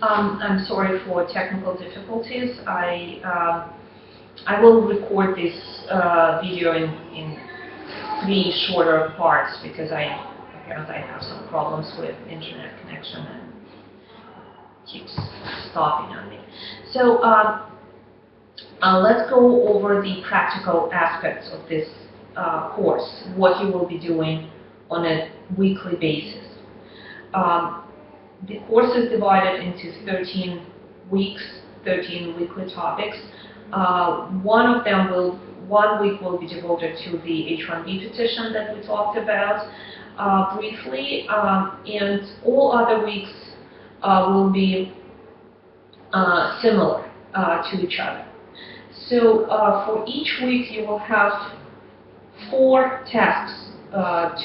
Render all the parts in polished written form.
I'm sorry for technical difficulties. I will record this video in three shorter parts because apparently I have some problems with internet connection and keeps stopping on me. So let's go over the practical aspects of this course, what you will be doing on a weekly basis. The course is divided into 13 weeks, 13 weekly topics. One week will be devoted to the H-1B petition that we talked about briefly, and all other weeks will be similar to each other. So for each week you will have 4 tasks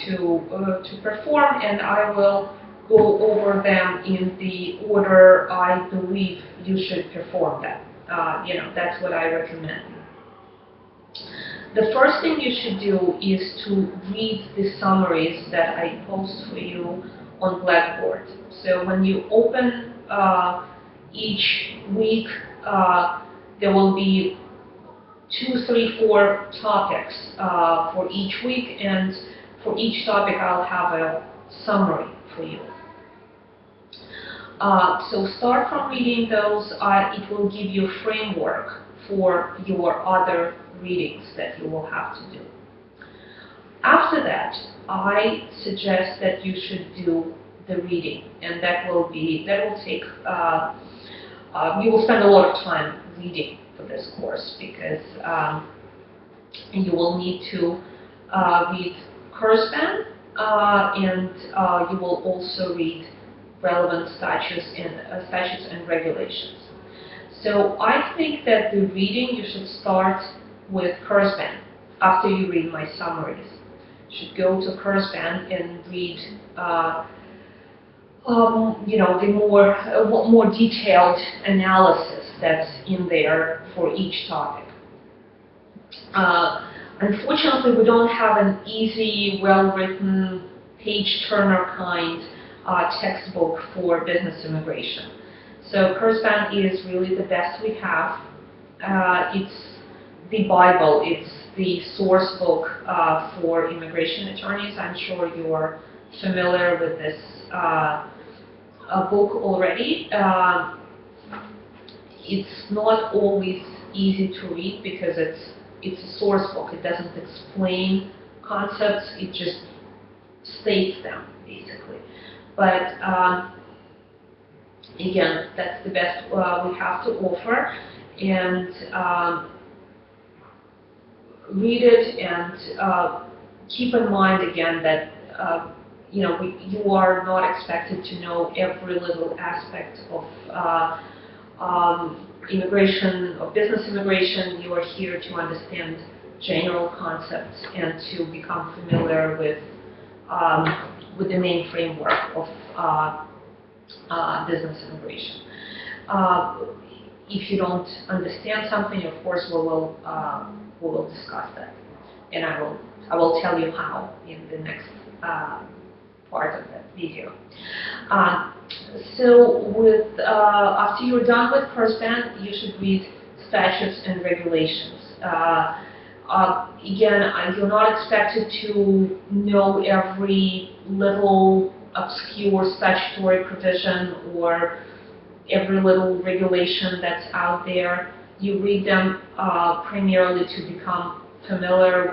to perform, and I will go over them in the order I believe you should perform them. That's what I recommend. The first thing you should do is to read the summaries that I post for you on Blackboard. So when you open each week, there will be 2, 3, 4 topics for each week, and for each topic I'll have a summary for you. So start from reading those. It will give you a framework for your other readings that you will have to do. After that, I suggest that you should do the reading, and that will take you will spend a lot of time reading for this course because you will need to read Kurzban, and you will also read relevant statutes and regulations. So I think that the reading you should start with Kurzban after you read my summaries. You should go to Kurzban and read the more detailed analysis that's in there for each topic. Unfortunately, we don't have an easy, well-written, page-turner kind textbook for business immigration. So Kurzban is really the best we have. It's the Bible, it's the source book for immigration attorneys. I'm sure you're familiar with this book already. It's not always easy to read because it's a source book. It doesn't explain concepts, it just states them, basically. But again, that's the best we have to offer. And read it, and keep in mind again that you are not expected to know every little aspect of immigration, of business immigration. You are here to understand general concepts and to become familiar with the main framework of business immigration. If you don't understand something, of course, we will discuss that, and I will tell you how in the next part of that video. So after you're done with Kurzban, you should read statutes and regulations. Again, you're not expected to know every little obscure statutory provision or every little regulation that's out there. You read them primarily to become familiar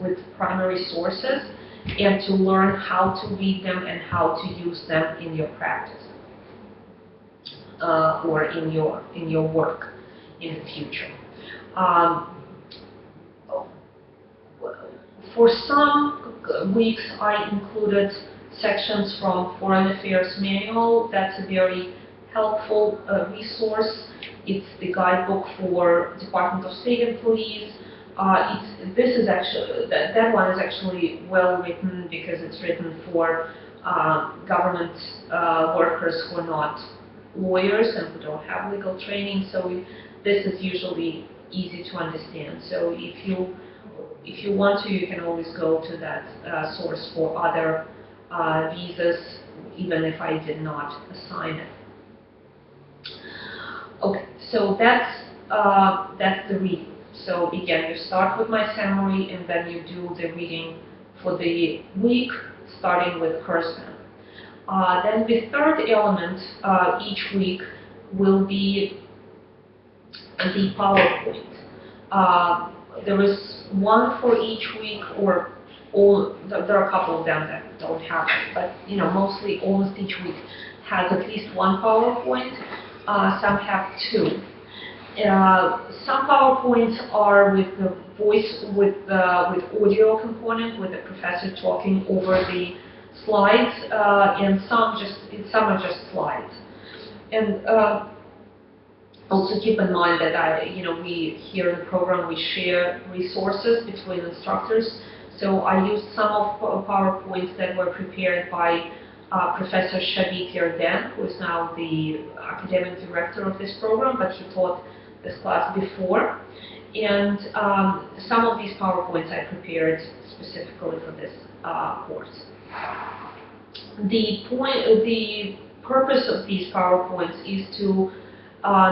with primary sources and to learn how to read them and how to use them in your practice or in your work in the future. For some weeks, I included sections from Foreign Affairs Manual. That's a very helpful resource. It's the guidebook for Department of State employees. That one is actually well written because it's written for government workers who are not lawyers and who don't have legal training. So this is usually easy to understand. So if you want to, you can always go to that source for other visas, even if I did not assign it. Okay, so that's the reading. So again, you start with my summary and then you do the reading for the week, starting with Kurzban. Then the third element each week will be the PowerPoint. There is one for each week, or all. There are a couple of them that don't have it, but mostly almost each week has at least one PowerPoint. Some have two. Some PowerPoints are with the voice, with audio component, with the professor talking over the slides, and some are just slides. And also keep in mind that we here in the program we share resources between instructors. So I used some of PowerPoints that were prepared by Professor Shavit Yarden, who is now the academic director of this program, but he taught this class before. And some of these PowerPoints I prepared specifically for this course. The purpose of these PowerPoints is to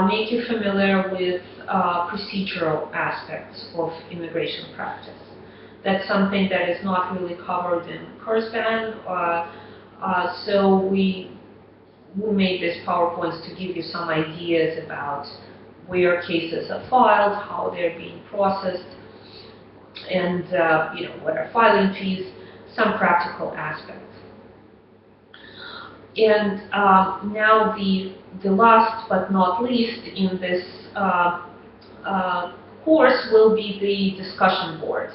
make you familiar with procedural aspects of immigration practice. That's something that is not really covered in Kurzban, so we made these PowerPoints to give you some ideas about where cases are filed, how they're being processed, and what are filing fees, some practical aspects. And now the last but not least in this course will be the discussion board.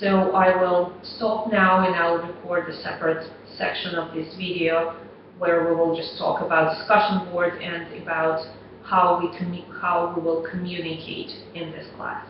So I will stop now and I will record a separate section of this video where we will just talk about discussion board and about how we will communicate in this class.